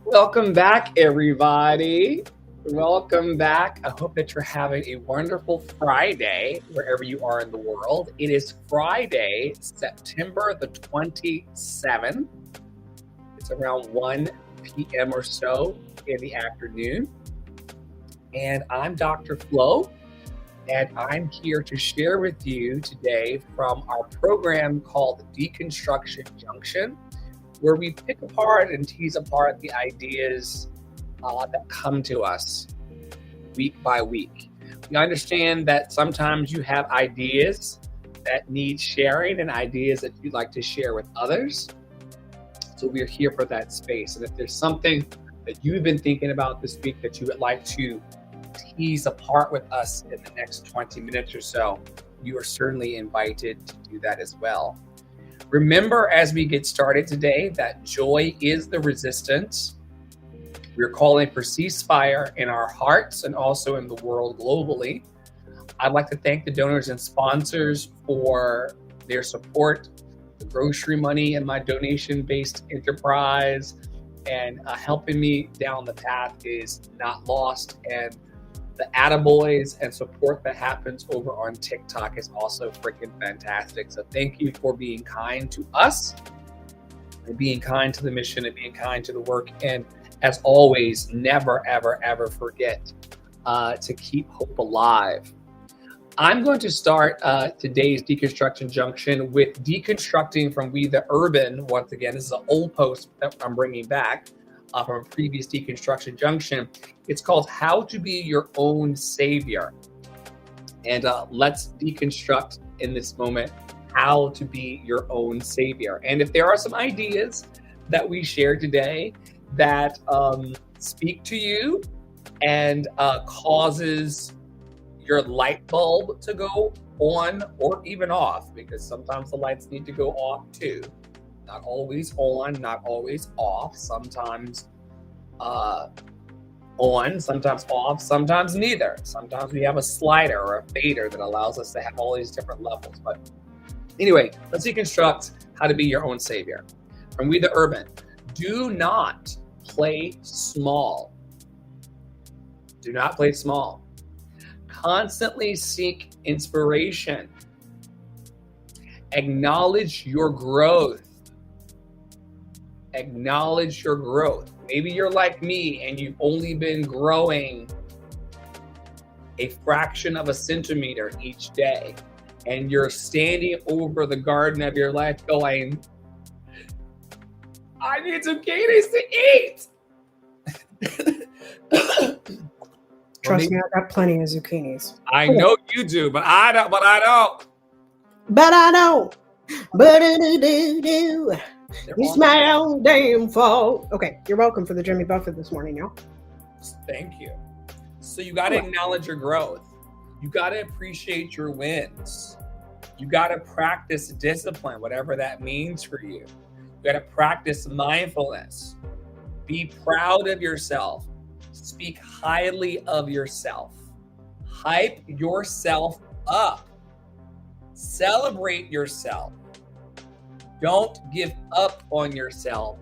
Welcome back, everybody. Welcome back. I hope that you're having a wonderful Friday wherever you are in the world. It is Friday, September the 27th. It's around 1 p.m. or so in the afternoon. And I'm Dr. Flo, and I'm here to share with you today from our program called Deconstruction Junction, where we pick apart and tease apart the ideas that come to us week by week. We understand that sometimes you have ideas that need sharing and ideas that you'd like to share with others. So we're here for that space. And if there's something that you've been thinking about this week that you would like to tease apart with us in the next 20 minutes or so, you are certainly invited to do that as well. Remember, as we get started today, that joy is the resistance. We're calling for ceasefire in our hearts and also in the world globally. I'd like to thank the donors and sponsors for their support. The grocery money in my donation-based enterprise and helping me down the path is not lost. And the attaboys and support that happens over on TikTok is also freaking fantastic. So thank you for being kind to us and being kind to the mission and being kind to the work. And as always, never, ever, ever forget to keep hope alive. I'm going to start today's Deconstruction Junction with deconstructing from We the Urban. Once again, this is an old post that I'm bringing back from a previous Deconstruction Junction. It's called How to Be Your Own Savior. And let's deconstruct in this moment how to be your own savior. And if there are some ideas that we share today that speak to you and causes your light bulb to go on or even off, because sometimes the lights need to go off too. Not always on, not always off. Sometimes on, sometimes off, sometimes neither. Sometimes we have a slider or a fader that allows us to have all these different levels. But anyway, let's deconstruct how to be your own savior. From We the Urban, do not play small. Do not play small. Constantly seek inspiration. Acknowledge your growth. Acknowledge your growth. Maybe you're like me and you've only been growing a fraction of a centimeter each day, and you're standing over the garden of your life going, I need zucchinis to eat. Trust me, I got plenty of zucchinis. I know you do, but I don't. But I don't. But do. It's my own damn fault. Okay, you're welcome for the Jimmy Buffett this morning, y'all. Thank you. So you got to acknowledge your growth. You got to appreciate your wins. You got to practice discipline, whatever that means for you. You got to practice mindfulness. Be proud of yourself. Speak highly of yourself. Hype yourself up. Celebrate yourself. Don't give up on yourself.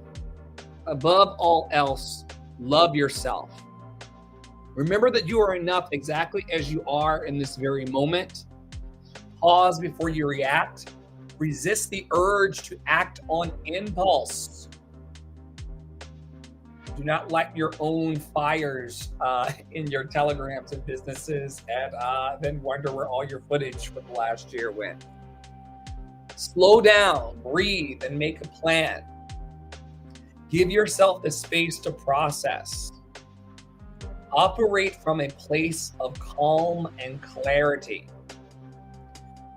Above all else, love yourself. Remember that you are enough exactly as you are in this very moment. Pause before you react. Resist the urge to act on impulse. Do not light your own fires in your telegrams and businesses and then wonder where all your footage from last year went. Slow down, breathe, and make a plan. Give yourself the space to process. Operate from a place of calm and clarity.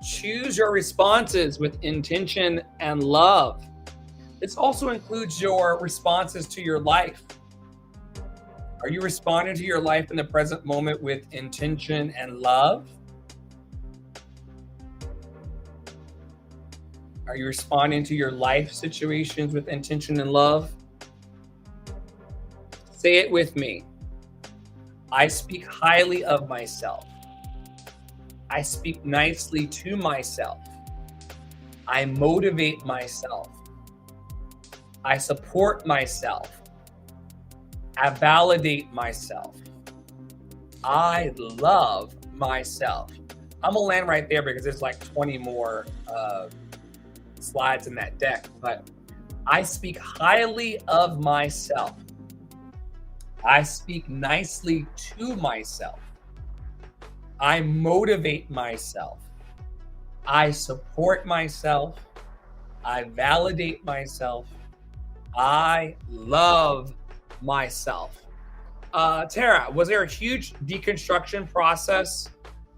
Choose your responses with intention and love. This also includes your responses to your life. Are you responding to your life in the present moment with intention and love? Are you responding to your life situations with intention and love? Say it with me. I speak highly of myself. I speak nicely to myself. I motivate myself. I support myself. I validate myself. I love myself. I'm gonna land right there because there's like 20 more slides in that deck, but I speak highly of myself. I speak nicely to myself. I motivate myself. I support myself. I validate myself. I love myself. Tara, was there a huge deconstruction process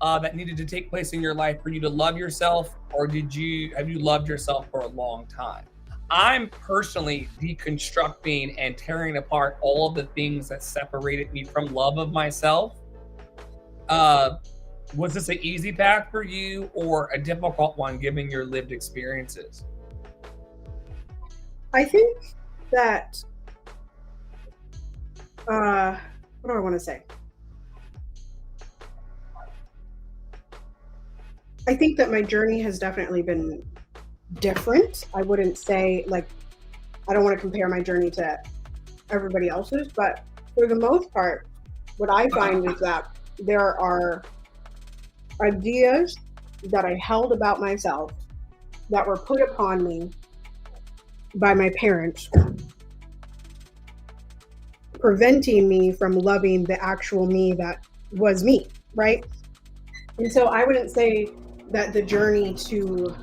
that needed to take place in your life for you to love yourself, or have you loved yourself for a long time? I'm personally deconstructing and tearing apart all of the things that separated me from love of myself. Was this an easy path for you or a difficult one given your lived experiences? I think that, what do I want to say? I think that my journey has definitely been different. I wouldn't say, like, I don't want to compare my journey to everybody else's, but for the most part, what I find is that there are ideas that I held about myself that were put upon me by my parents, preventing me from loving the actual me that was me, right? And so I wouldn't say that the journey to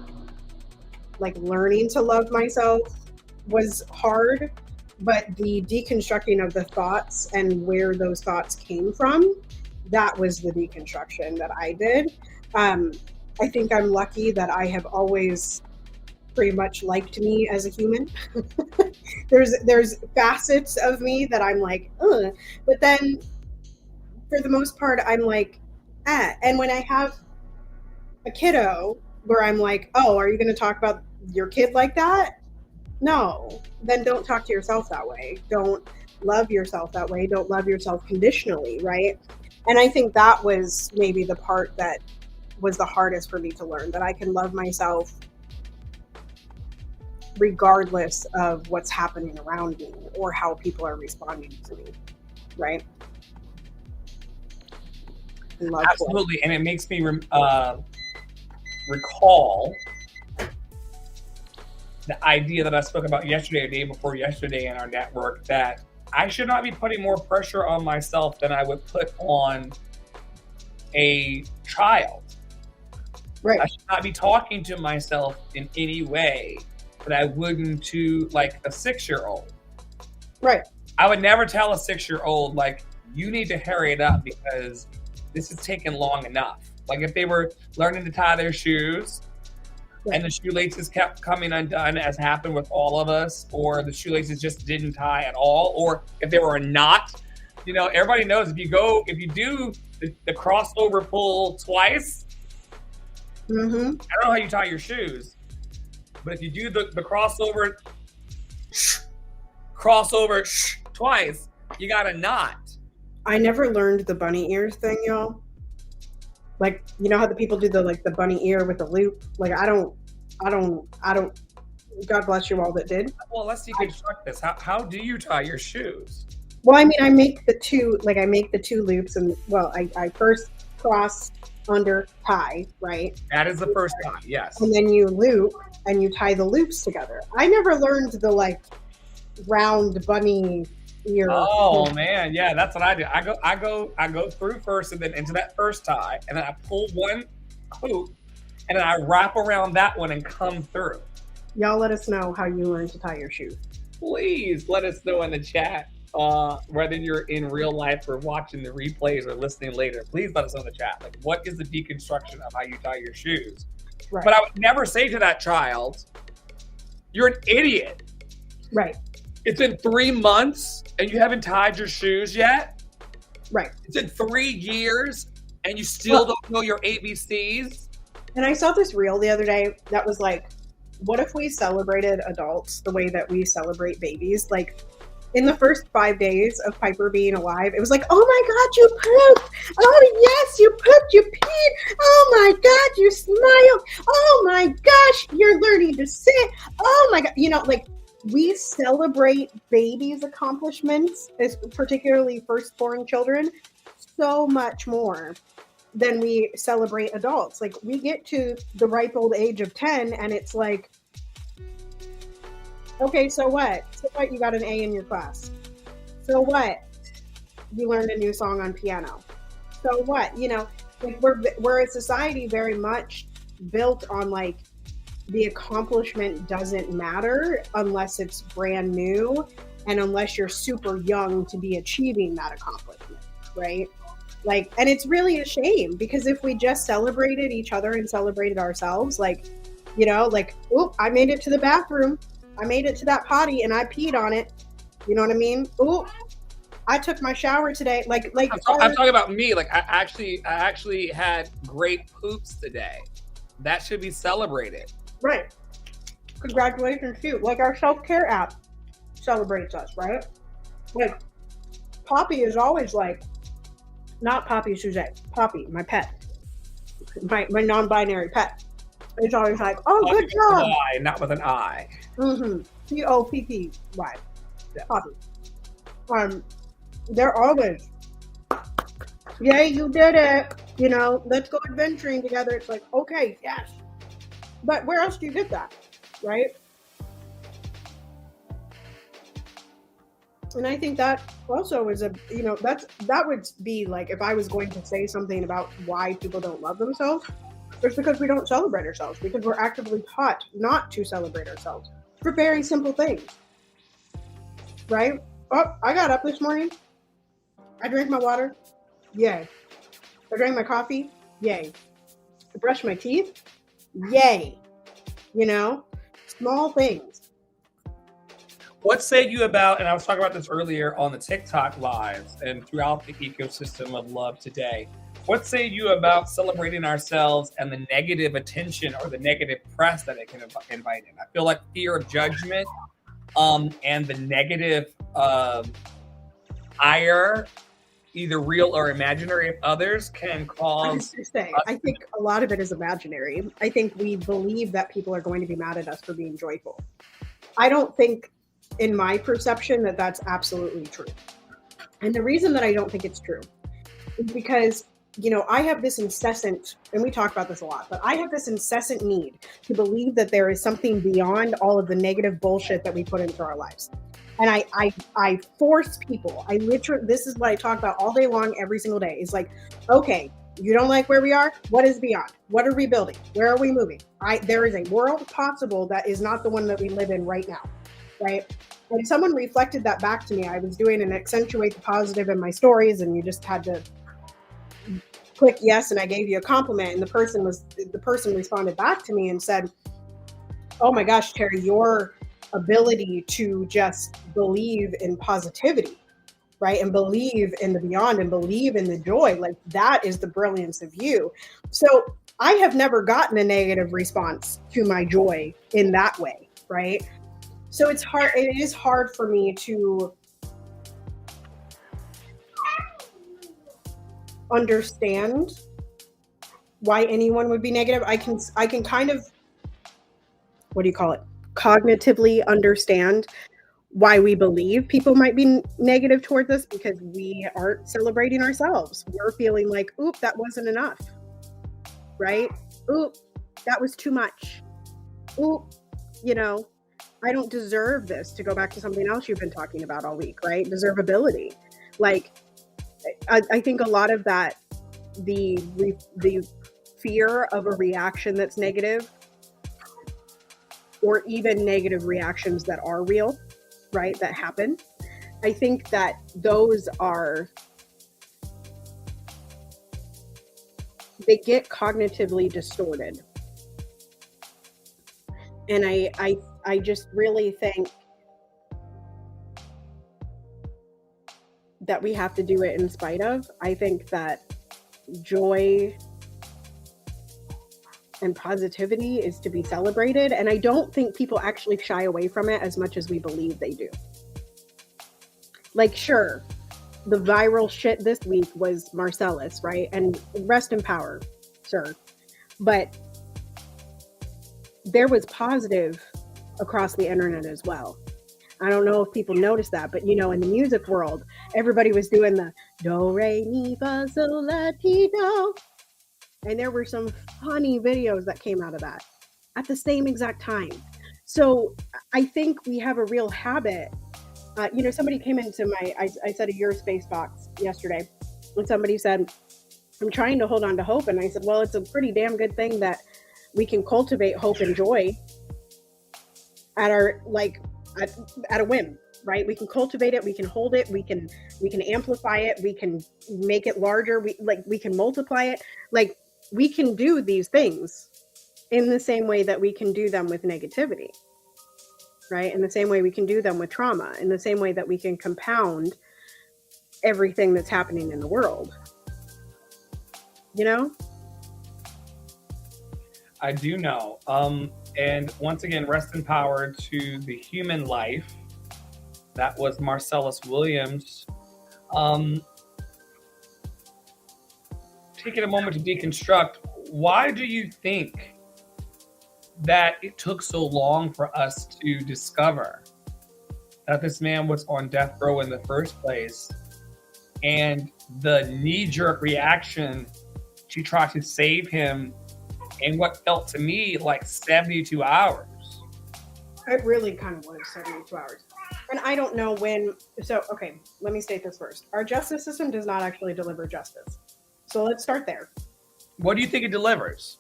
like learning to love myself was hard, but the deconstructing of the thoughts and where those thoughts came from, that was the deconstruction that I did. I think I'm lucky that I have always pretty much liked me as a human. There's facets of me that I'm like, ugh. But then for the most part, I'm like, ah. And when I have a kiddo where I'm like, oh, are you going to talk about your kid like that? No, then don't talk to yourself that way. Don't love yourself that way. Don't love yourself conditionally, right? And I think that was maybe the part that was the hardest for me to learn, that I can love myself regardless of what's happening around me or how people are responding to me, right? Absolutely, and it makes me recall the idea that I spoke about yesterday, or day before yesterday in our network, that I should not be putting more pressure on myself than I would put on a child. Right. I should not be talking to myself in any way that I wouldn't to like a 6-year-old. Right. I would never tell a 6-year-old, like, you need to hurry it up because this is taking long enough. Like if they were learning to tie their shoes, and the shoelaces kept coming undone, as happened with all of us, or the shoelaces just didn't tie at all, or if they were a knot, you know, everybody knows if you do the crossover pull twice, I don't know how you tie your shoes, but if you do the crossover twice, you got a knot. I never learned the bunny ears thing, y'all. Like, you know how the people do the bunny ear with the loop? Like, I don't, God bless you all that did. Well, let's deconstruct this. How do you tie your shoes? Well, I mean, I make the two loops, and well, I first cross, under, tie, right? That is the first tie, yes. And then you loop and you tie the loops together. I never learned the like round bunny ear. Oh man, yeah, that's what I do. I go through first and then into that first tie, and then I pull one hoop, and then I wrap around that one and come through. Y'all let us know how you learn to tie your shoes. Please let us know in the chat, whether you're in real life or watching the replays or listening later. Please let us know in the chat. Like, what is the deconstruction of how you tie your shoes? Right. But I would never say to that child, "You're an idiot." Right. It's been 3 months and you haven't tied your shoes yet. Right. It's been 3 years and you still don't know your ABCs. And I saw this reel the other day that was like, what if we celebrated adults the way that we celebrate babies? Like, in the first 5 days of Piper being alive, it was like, oh my God, you pooped. Oh yes, you pooped, you peed. Oh my God, you smiled. Oh my gosh, you're learning to sit. Oh my God. You know, like, we celebrate babies' accomplishments, particularly firstborn children, so much more than we celebrate adults. Like, we get to the ripe old age of 10 and it's like, okay, so what? So what? You got an A in your class. So what? You learned a new song on piano. So what? You know, like, we're a society very much built on like the accomplishment doesn't matter unless it's brand new and unless you're super young to be achieving that accomplishment, right? Like, and it's really a shame, because if we just celebrated each other and celebrated ourselves, like, you know, like, oop, I made it to the bathroom, I made it to that potty and I peed on it, you know what I mean? Oop, I took my shower today. Like I'm talking about me. Like, I actually had great poops today. That should be celebrated. Right. Congratulations to you. Like, our self-care app celebrates us, right? Like, Poppy is always like, not Poppy Suzette, Poppy, my pet, my non-binary pet. It's always like, oh, Poppy good job. With an I, not with an I. Mm-hmm. Poppy. Yeah. Poppy. They're always, yay, you did it. You know, let's go adventuring together. It's like, okay, yes. But where else do you get that, right? And I think that also is that would be like, if I was going to say something about why people don't love themselves, it's because we don't celebrate ourselves, because we're actively taught not to celebrate ourselves for very simple things, right? Oh, I got up this morning. I drank my water. Yay. I drank my coffee. Yay. I brushed my teeth. Yay. You know, small things. What say you about, and I was talking about this earlier on the TikTok lives and throughout the ecosystem of love today, what say you about celebrating ourselves and the negative attention or the negative press that it can invite in? I feel like fear of judgment and the negative ire, either real or imaginary, of others can cause... I think a lot of it is imaginary. I think we believe that people are going to be mad at us for being joyful. I don't think, in my perception, that that's absolutely true. And the reason that I don't think it's true is because, you know, I have this incessant, and we talk about this a lot, but I have this incessant need to believe that there is something beyond all of the negative bullshit that we put into our lives. And I force people, this is what I talk about all day long, every single day. It's like, okay, you don't like where we are? What is beyond? What are we building? Where are we moving? There is a world possible that is not the one that we live in right now, right? And someone reflected that back to me. I was doing an accentuate the positive in my stories, and you just had to click yes, and I gave you a compliment. And the person responded back to me and said, oh my gosh, Terry, your ability to just believe in positivity, right? And believe in the beyond and believe in the joy, like, that is the brilliance of you. So I have never gotten a negative response to my joy in that way, right? So it is hard for me to understand why anyone would be negative. I can kind of, what do you call it? Cognitively understand why we believe people might be negative towards us, because we aren't celebrating ourselves. We're feeling like, oop, that wasn't enough, right? Oop, that was too much. Oop, you know, I don't deserve this, to go back to something else you've been talking about all week, right? Deservability. Like, I think a lot of that, the fear of a reaction that's negative, or even negative reactions that are real, right, that happen. I think that those they get cognitively distorted. And I just really think that we have to do it in spite of. I think that joy and positivity is to be celebrated. And I don't think people actually shy away from it as much as we believe they do. Like, sure, the viral shit this week was Marcellus, right? And rest in power, sir. But there was positive across the internet as well. I don't know if people noticed that, but you know, in the music world, everybody was doing the do, re, mi, fa, sol, la, ti, do. And there were some funny videos that came out of that at the same exact time. So I think we have a real habit. You know, somebody came into I said a Your Space box yesterday, and somebody said, I'm trying to hold on to hope. And I said, well, it's a pretty damn good thing that we can cultivate hope and joy at our, at a whim, right? We can cultivate it, we can hold it, we can amplify it, we can make it larger, we can multiply it. Like, we can do these things in the same way that we can do them with negativity, right? In the same way we can do them with trauma, in the same way that we can compound everything that's happening in the world. You know? I do know. And once again, rest in power to the human life. That was Marcellus Williams. Taking a moment to deconstruct, why do you think that it took so long for us to discover that this man was on death row in the first place, and the knee-jerk reaction to try to save him in what felt to me like 72 hours? It really kind of was 72 hours. And I don't know when. So, okay, let me state this first. Our justice system does not actually deliver justice. So let's start there. What do you think it delivers?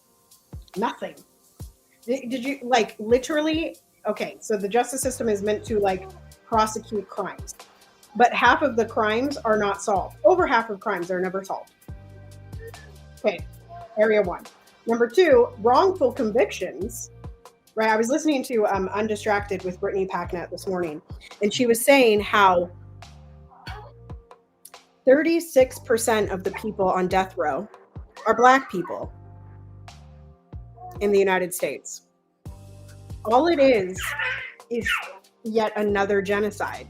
Nothing. Did you, like, literally? Okay, so the justice system is meant to, like, prosecute crimes. But half of the crimes are not solved. Over half of crimes are never solved. Okay, area one. Number two, wrongful convictions. Right, I was listening to Undistracted with Brittany Packnett this morning, and she was saying how 36% of the people on death row are Black people in the United States. All it is yet another genocide.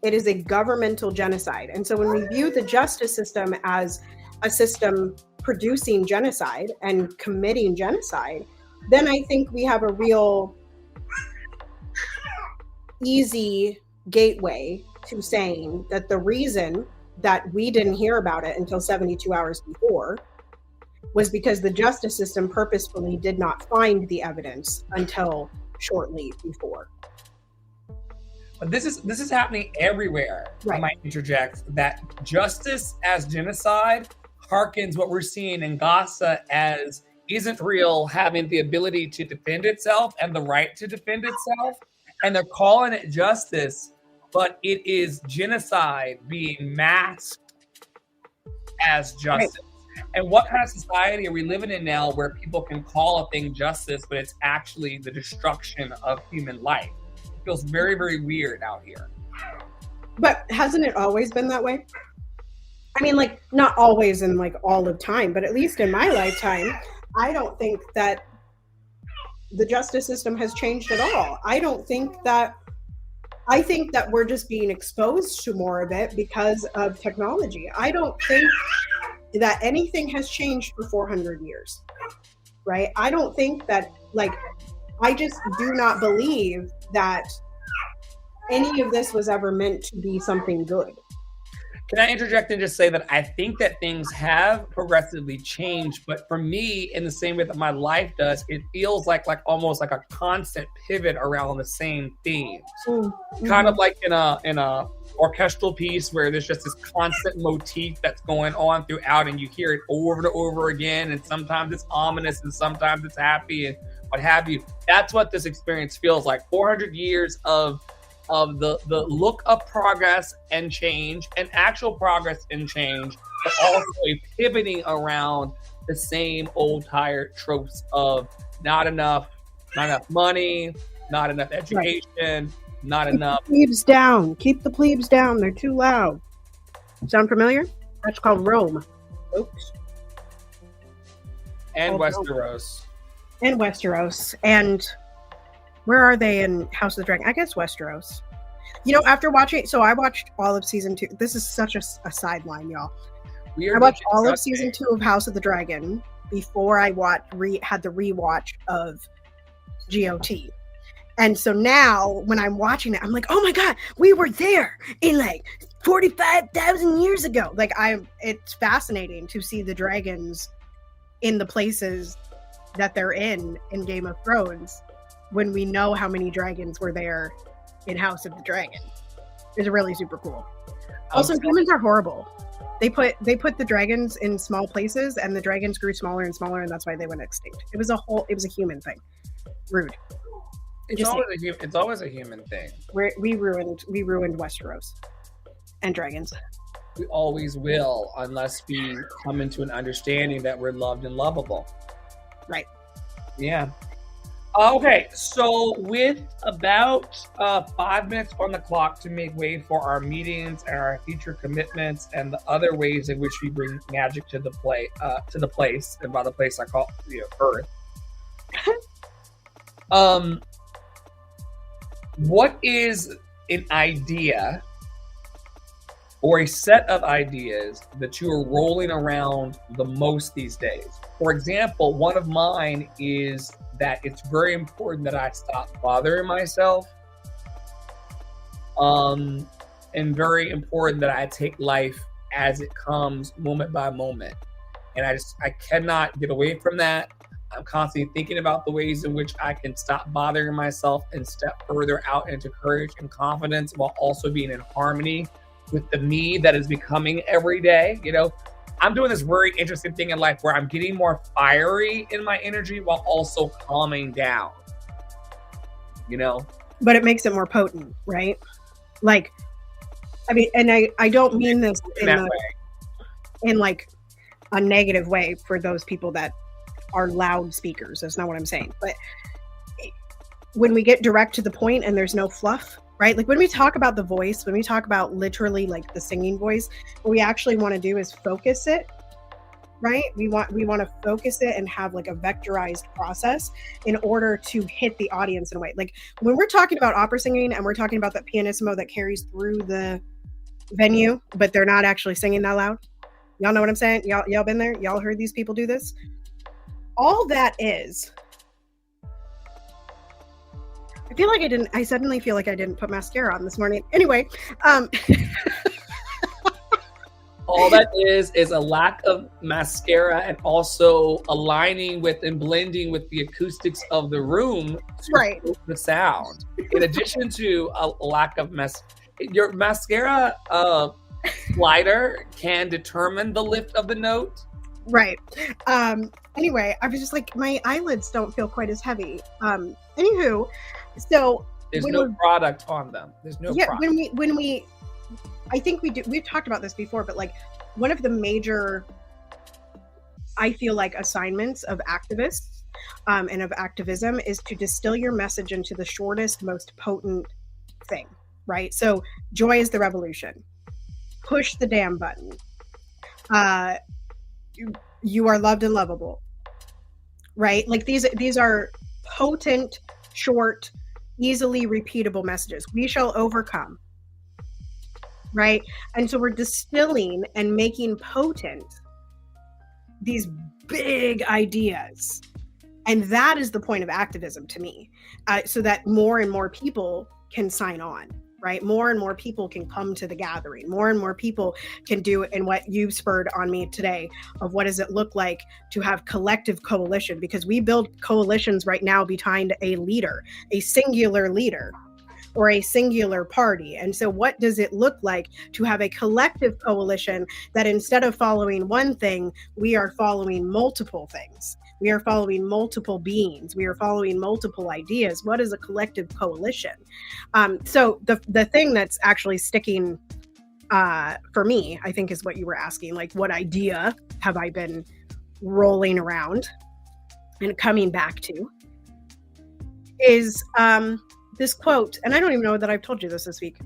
It is a governmental genocide. And so when we view the justice system as a system producing genocide and committing genocide, then I think we have a real easy gateway to saying that the reason that we didn't hear about it until 72 hours before was because the justice system purposefully did not find the evidence until shortly before. But this is happening everywhere. Right. I might interject that justice as genocide harkens what we're seeing in Gaza as isn't real, having the ability to defend itself and the right to defend itself. And they're calling it justice, but it is genocide being masked as justice. Right. And what kind of society are we living in now where people can call a thing justice, but it's actually the destruction of human life? It feels very, very weird out here. But hasn't it always been that way? I mean, like, not always in like all of time, but at least in my lifetime, I don't think that the justice system has changed at all. I think that we're just being exposed to more of it because of technology. I don't think that anything has changed for 400 years, right? I don't think that, like, I just do not believe that any of this was ever meant to be something good. Can I interject and just say that I think that things have progressively changed, but for me, in the same way that my life does, it feels like almost like a constant pivot around the same themes. Mm-hmm. Kind of like in a orchestral piece where there's just this constant motif that's going on throughout, and you hear it over and over again, and sometimes it's ominous and sometimes it's happy and what have you. That's what this experience feels like. 400 years of the look of progress and change, and actual progress and change, but also a pivoting around the same old tired tropes of not enough money, not enough education, right. Not enough. Plebes down. Keep the plebes down. They're too loud. Sound familiar? That's called Rome. Oops. And Westeros. And Westeros. And where are they in House of the Dragon? I guess Westeros. You know, after watching, so I watched all of season 2. This is such a sideline, y'all. I watched all of season 2 of House of the Dragon before I had the rewatch of GOT. And so now when I'm watching it, I'm like, oh my God, we were there in like 45,000 years ago. Like it's fascinating to see the dragons in the places that they're in Game of Thrones when we know how many dragons were there in House of the Dragon. It's really super cool. Also, humans are horrible. They put the dragons in small places, and the dragons grew smaller and smaller, and that's why they went extinct. It was a human thing. Rude. It's always a human thing. We ruined Westeros and dragons. We always will, unless we come into an understanding that we're loved and lovable. Right. Yeah. Okay, so with about 5 minutes on the clock to make way for our meetings and our future commitments and the other ways in which we bring magic to the place, and by the place I call Earth. What is an idea or a set of ideas that you are rolling around the most these days? For example, one of mine is that it's very important that I stop bothering myself. And very important that I take life as it comes, moment by moment. And I cannot get away from that. I'm constantly thinking about the ways in which I can stop bothering myself and step further out into courage and confidence while also being in harmony with the me that is becoming every day. I'm doing this very interesting thing in life where I'm getting more fiery in my energy while also calming down. But it makes it more potent, right? Like, I mean, and I don't mean this in like a negative way for those people that are loud speakers. That's not what I'm saying. But when we get direct to the point and there's no fluff, right? Like when we talk about the voice, when we talk about literally like the singing voice, what we actually want to do is focus it, right? We want to focus it and have like a vectorized process in order to hit the audience in a way. Like when we're talking about opera singing and we're talking about that pianissimo that carries through the venue, but they're not actually singing that loud. Y'all know what I'm saying? Y'all been there? Y'all heard these people do this? All that is, I suddenly feel like I didn't put mascara on this morning. Anyway, all that is a lack of mascara and also aligning with and blending with the acoustics of the room to the sound. In addition to a lack of your mascara slider can determine the lift of the note. Right. Anyway, I was just like, my eyelids don't feel quite as heavy. Anywho, so there's no product on them. There's no product. when we I think we've talked about this before, but like one of the major, I feel like, assignments of activists and of activism is to distill your message into the shortest, most potent thing, right? So joy is the revolution. Push the damn button. You are loved and lovable, right? Like these are potent, short, easily repeatable messages. We shall overcome, right? And so we're distilling and making potent these big ideas. And that is the point of activism to me, so that more and more people can sign on. Right? More and more people can come to the gathering. More and more people can do it. And what you spurred on me today of what does it look like to have collective coalition? Because we build coalitions right now behind a leader, a singular leader, or a singular party. And so what does it look like to have a collective coalition that instead of following one thing, we are following multiple things? We are following multiple beings. We are following multiple ideas. What is a collective coalition? So the thing that's actually sticking for me, I think, is what you were asking. Like, what idea have I been rolling around and coming back to? Is this quote, and I don't even know that I've told you this week.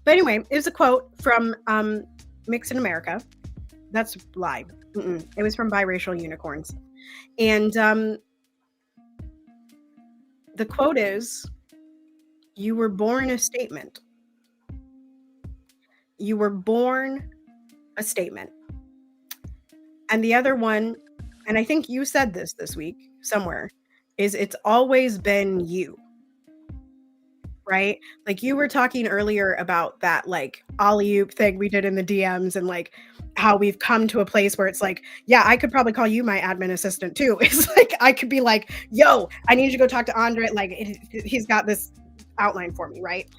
But anyway, it was a quote from Mix in America. That's live. It was from Biracial Unicorns. And the quote is, you were born a statement. You were born a statement. And the other one, and I think you said this week somewhere, is it's always been you. right? Like you were talking earlier about that like alley-oop thing we did in the DMs and like how we've come to a place where it's like, yeah, I could probably call you my admin assistant too. It's like, I could be like, yo, I need you to go talk to Andre. Like he's got this outline for me, right?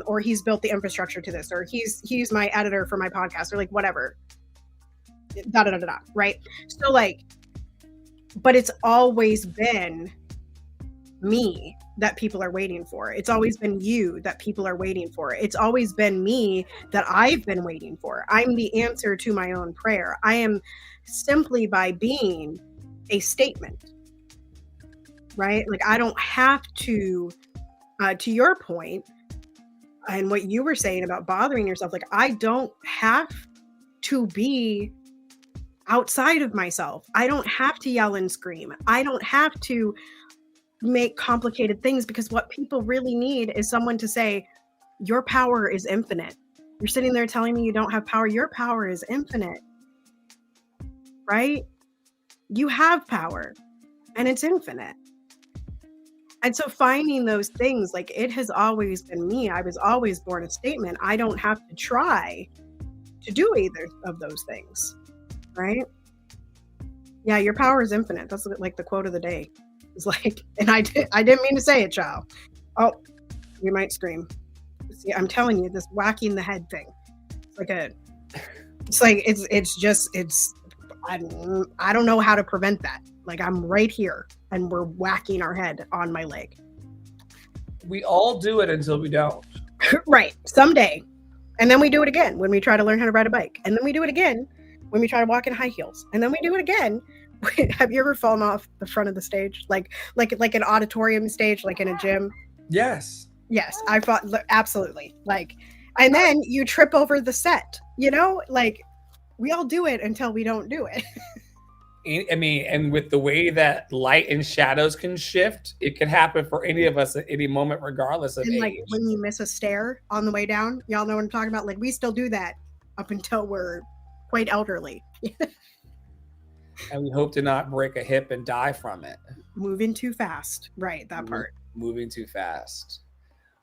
Or he's built the infrastructure to this, or he's my editor for my podcast, or like whatever. Right? So like, but it's always been me that people are waiting for. It's always been you that people are waiting for. It's always been me that I've been waiting for. I'm the answer to my own prayer. I am simply by being a statement, right? Like I don't have to your point and what you were saying about bothering yourself, like I don't have to be outside of myself. I don't have to yell and scream. I don't have to make complicated things, because what people really need is someone to say, your power is infinite. You're sitting there telling me you don't have power. Your power is infinite, right? You have power and it's infinite. And so finding those things, like it has always been me. I was always born a statement. I don't have to try to do either of those things, right? Yeah, your power is infinite. That's like the quote of the day. It's like, and I didn't mean to say it, child. Oh, you might scream. See, I'm telling you, this whacking the head thing. I don't know how to prevent that. Like I'm right here and we're whacking our head on my leg. We all do it until we don't. Right. Someday. And then we do it again when we try to learn how to ride a bike. And then we do it again when we try to walk in high heels. And then we do it again. Have you ever fallen off the front of the stage? Like an auditorium stage, like in a gym? Yes. Yes, I fought absolutely. Like, and then you trip over the set, you know, like we all do it until we don't do it. I mean, and with the way that light and shadows can shift, it can happen for any of us at any moment, regardless of age. Like when you miss a stair on the way down, y'all know what I'm talking about? Like we still do that up until we're quite elderly. And we hope to not break a hip and die from it. Moving too fast. Right, that part. Moving too fast.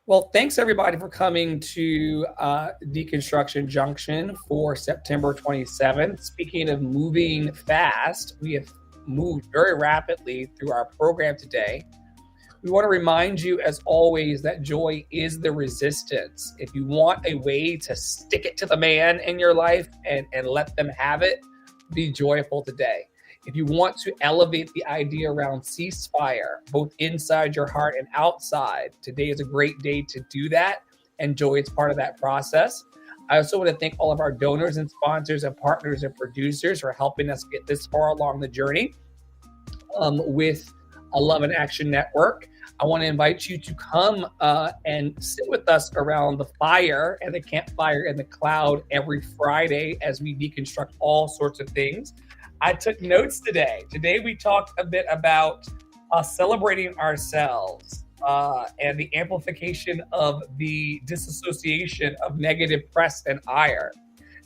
Well, thanks everybody for coming to Deconstruction Junction for September 27th. Speaking of moving fast, we have moved very rapidly through our program today. We want to remind you, as always, that joy is the resistance. If you want a way to stick it to the man in your life and let them have it, be joyful today. If you want to elevate the idea around ceasefire, both inside your heart and outside, today is a great day to do that. And joy is part of that process. I also want to thank all of our donors and sponsors and partners and producers for helping us get this far along the journey with a Love and Action Network. I want to invite you to come and sit with us around the fire and the campfire and the cloud every Friday as we deconstruct all sorts of things. I took notes today. Today we talked a bit about celebrating ourselves and the amplification of the disassociation of negative press and ire.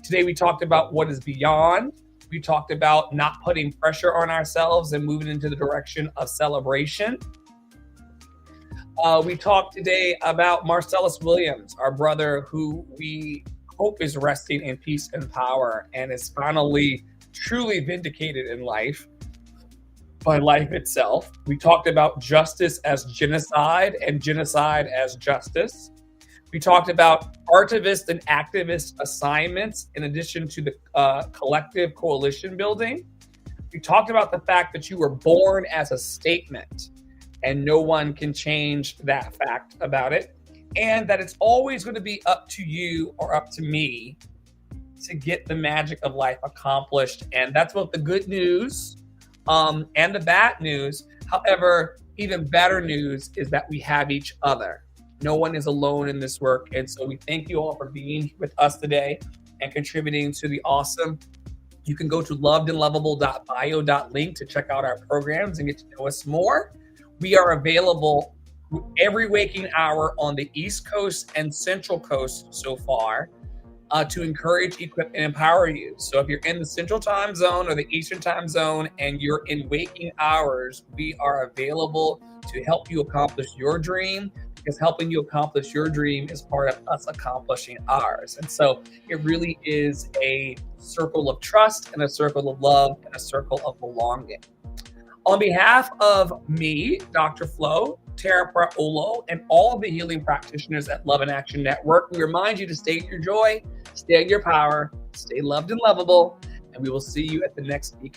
Today we talked about what is beyond. We talked about not putting pressure on ourselves and moving into the direction of celebration. We talked today about Marcellus Williams, our brother, who we hope is resting in peace and power and is finally truly vindicated in life by life itself. We talked about justice as genocide and genocide as justice. We talked about archivist and activist assignments in addition to the collective coalition building. We talked about the fact that you were born as a statement and no one can change that fact about it, and that it's always going to be up to you or up to me to get the magic of life accomplished. And that's both the good news and the bad news. However, even better news is that we have each other. No one is alone in this work. And so we thank you all for being with us today and contributing to the awesome. You can go to lovedandlovable.bio.link to check out our programs and get to know us more. We are available every waking hour on the East Coast and Central Coast so far to encourage, equip, and empower you. So if you're in the Central Time Zone or the Eastern Time Zone and you're in waking hours, we are available to help you accomplish your dream, because helping you accomplish your dream is part of us accomplishing ours. And so it really is a circle of trust and a circle of love and a circle of belonging. On behalf of me, Dr. Flo, Tara Praolo, and all of the healing practitioners at Love in Action Network, we remind you to stay in your joy, stay in your power, stay loved and lovable, and we will see you at the next Deconstruction.